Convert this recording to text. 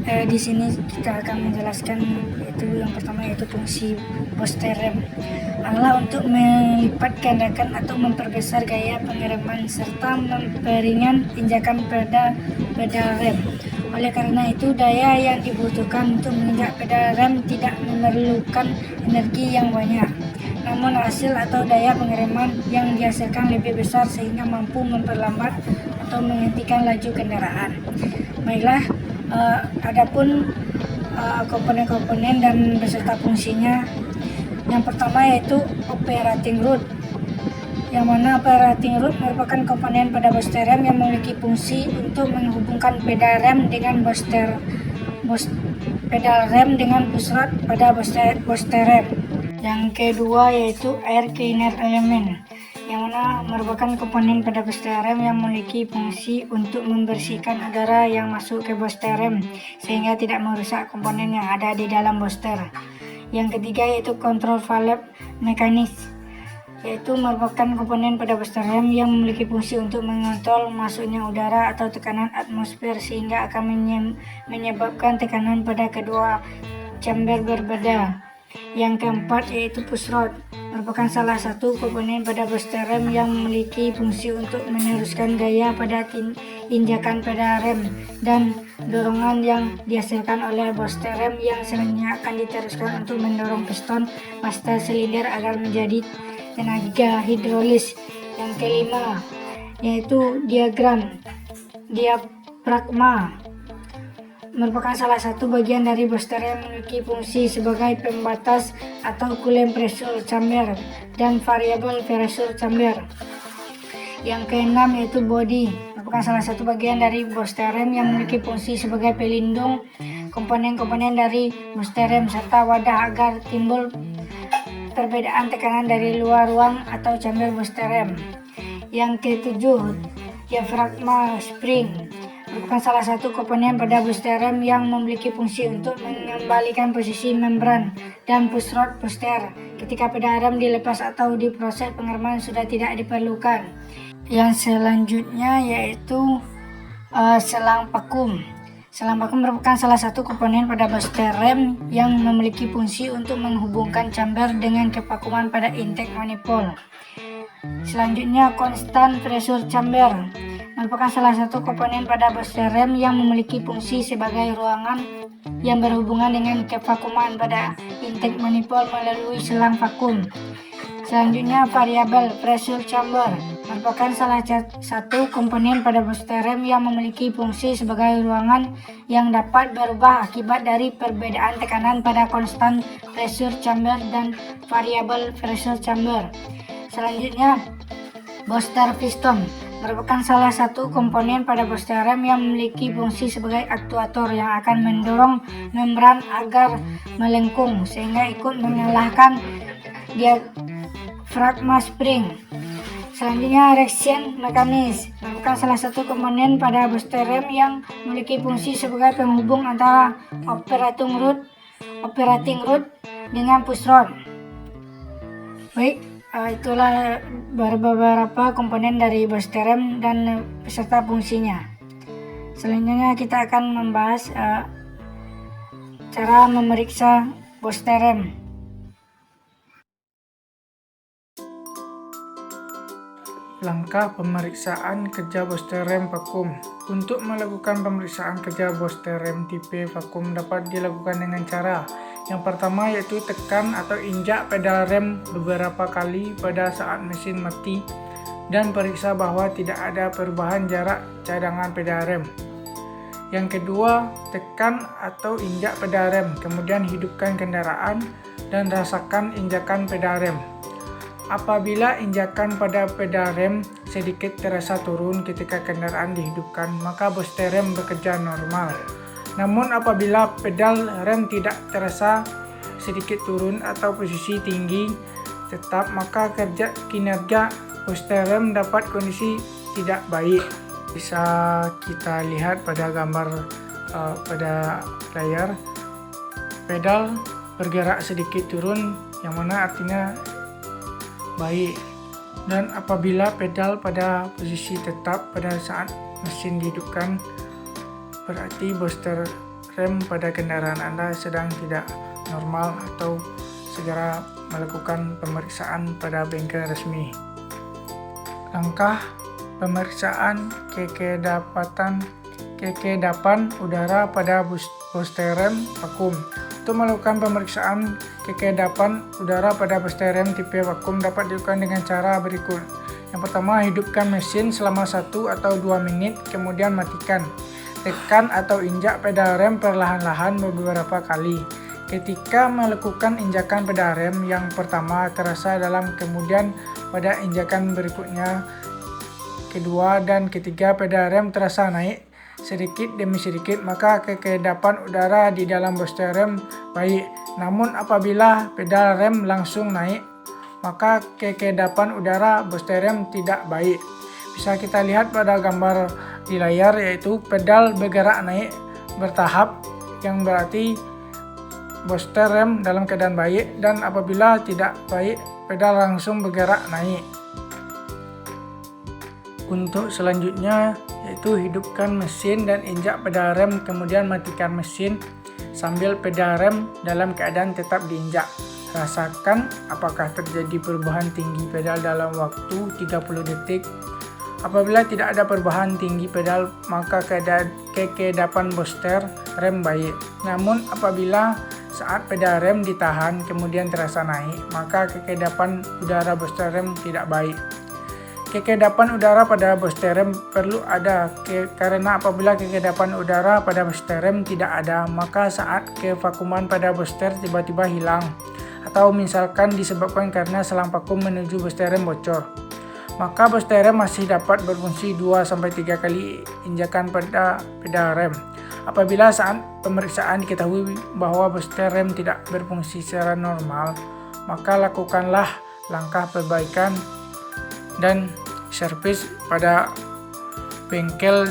Di sini kita akan menjelaskan itu yang pertama yaitu fungsi booster rem adalah untuk melipat gandakan atau memperbesar gaya pengereman serta memperingan injakan pada pedal rem. Oleh karena itu, daya yang dibutuhkan untuk menginjak pedal rem tidak memerlukan energi yang banyak, namun hasil atau daya pengereman yang dihasilkan lebih besar sehingga mampu memperlambat atau menghentikan laju kendaraan. Baiklah, adapun komponen-komponen dan beserta fungsinya. Yang pertama yaitu operating rod, yang mana operating rod merupakan komponen pada booster rem yang memiliki fungsi untuk menghubungkan pedal rem dengan pedal rem dengan pusrod pada booster rem. Yang kedua yaitu air cleaner element, yang mana merupakan komponen pada booster rem yang memiliki fungsi untuk membersihkan udara yang masuk ke booster rem sehingga tidak merusak komponen yang ada di dalam booster. Yang ketiga yaitu control valve mekanis, yaitu merupakan komponen pada booster rem yang memiliki fungsi untuk mengontrol masuknya udara atau tekanan atmosfer sehingga akan menyebabkan tekanan pada kedua chamber berbeda. Yang keempat yaitu pushrod, merupakan salah satu komponen pada booster rem yang memiliki fungsi untuk meneruskan gaya pada injakan pedal rem dan dorongan yang dihasilkan oleh booster rem yang selanjutnya akan diteruskan untuk mendorong piston master silinder agar menjadi tenaga hidrolis. Yang kelima yaitu diafragma, merupakan salah satu bagian dari booster yang memiliki fungsi sebagai pembatas atau coolant pressure chamber dan variable pressure chamber. Yang keenam yaitu body, merupakan salah satu bagian dari booster rem yang memiliki fungsi sebagai pelindung komponen-komponen dari booster rem serta wadah agar timbul perbedaan tekanan dari luar ruang atau chamber booster rem. Yang ketujuh, diafragma spring, merupakan salah satu komponen pada booster rem yang memiliki fungsi untuk mengembalikan posisi membran dan pushrod booster ketika pedal rem dilepas atau diproses pengereman sudah tidak diperlukan. Yang selanjutnya yaitu selang vakum. Selang vakum merupakan salah satu komponen pada booster rem yang memiliki fungsi untuk menghubungkan chamber dengan kevakuman pada intake manifold. Selanjutnya constant pressure chamber, merupakan salah satu komponen pada booster rem yang memiliki fungsi sebagai ruangan yang berhubungan dengan kevakuman pada intake manifold melalui selang vakum. Selanjutnya variable pressure chamber, merupakan salah satu komponen pada booster rem yang memiliki fungsi sebagai ruangan yang dapat berubah akibat dari perbedaan tekanan pada constant pressure chamber dan variable pressure chamber. Selanjutnya booster piston, merupakan salah satu komponen pada booster rem yang memiliki fungsi sebagai aktuator yang akan mendorong membran agar melengkung sehingga ikut mengalahkan diafragma spring. Selanjutnya reaction mekanis, merupakan salah satu komponen pada booster rem yang memiliki fungsi sebagai penghubung antara operating rod dengan pushrod. Baik, itulah beberapa komponen dari booster rem dan beserta fungsinya. Selanjutnya kita akan membahas cara memeriksa booster rem. Langkah pemeriksaan kerja booster rem vakum. Untuk melakukan pemeriksaan kerja booster rem tipe vakum dapat dilakukan dengan cara yang pertama yaitu tekan atau injak pedal rem beberapa kali pada saat mesin mati dan periksa bahwa tidak ada perubahan jarak cadangan pedal rem. Yang kedua, tekan atau injak pedal rem, kemudian hidupkan kendaraan dan rasakan injakan pedal rem. Apabila injakan pada pedal rem sedikit terasa turun ketika kendaraan dihidupkan, maka booster rem bekerja normal. Namun apabila pedal rem tidak terasa sedikit turun atau posisi tinggi tetap, maka kinerja booster rem dapat kondisi tidak baik. Bisa kita lihat pada gambar pada layar, pedal bergerak sedikit turun, yang mana artinya baik. Dan apabila pedal pada posisi tetap pada saat mesin dihidupkan, berarti booster rem pada kendaraan Anda sedang tidak normal, atau segera melakukan pemeriksaan pada bengkel resmi. Langkah pemeriksaan kekedapan udara pada booster rem vakum. Untuk melakukan pemeriksaan kekedapan udara pada booster rem tipe vakum dapat dilakukan dengan cara berikut. Yang pertama, hidupkan mesin selama 1 atau 2 menit, kemudian matikan. Tekan atau injak pedal rem perlahan-lahan beberapa kali. Ketika melakukan injakan pedal rem yang pertama terasa dalam, kemudian pada injakan berikutnya, kedua dan ketiga, pedal rem terasa naik sedikit demi sedikit, maka kekedapan udara di dalam booster rem baik. Namun apabila pedal rem langsung naik, maka kekedapan udara booster rem tidak baik. Bisa kita lihat pada gambar di layar, yaitu pedal bergerak naik bertahap, yang berarti booster rem dalam keadaan baik, dan apabila tidak baik, pedal langsung bergerak naik. Untuk selanjutnya, yaitu hidupkan mesin dan injak pedal rem, kemudian matikan mesin sambil pedal rem dalam keadaan tetap diinjak. Rasakan apakah terjadi perubahan tinggi pedal dalam waktu 30 detik. Apabila tidak ada perubahan tinggi pedal, maka kekedapan booster rem baik. Namun apabila saat pedal rem ditahan kemudian terasa naik, maka kekedapan udara booster rem tidak baik. Kekedapan udara pada booster rem perlu ada, karena apabila kekedapan udara pada booster rem tidak ada, maka saat kevakuman pada booster tiba-tiba hilang, atau misalkan disebabkan karena selang vakum menuju booster rem bocor, maka booster rem masih dapat berfungsi 2-3 kali injakan pada pedal rem. Apabila saat pemeriksaan diketahui bahwa booster rem tidak berfungsi secara normal, maka lakukanlah langkah perbaikan dan servis pada bengkel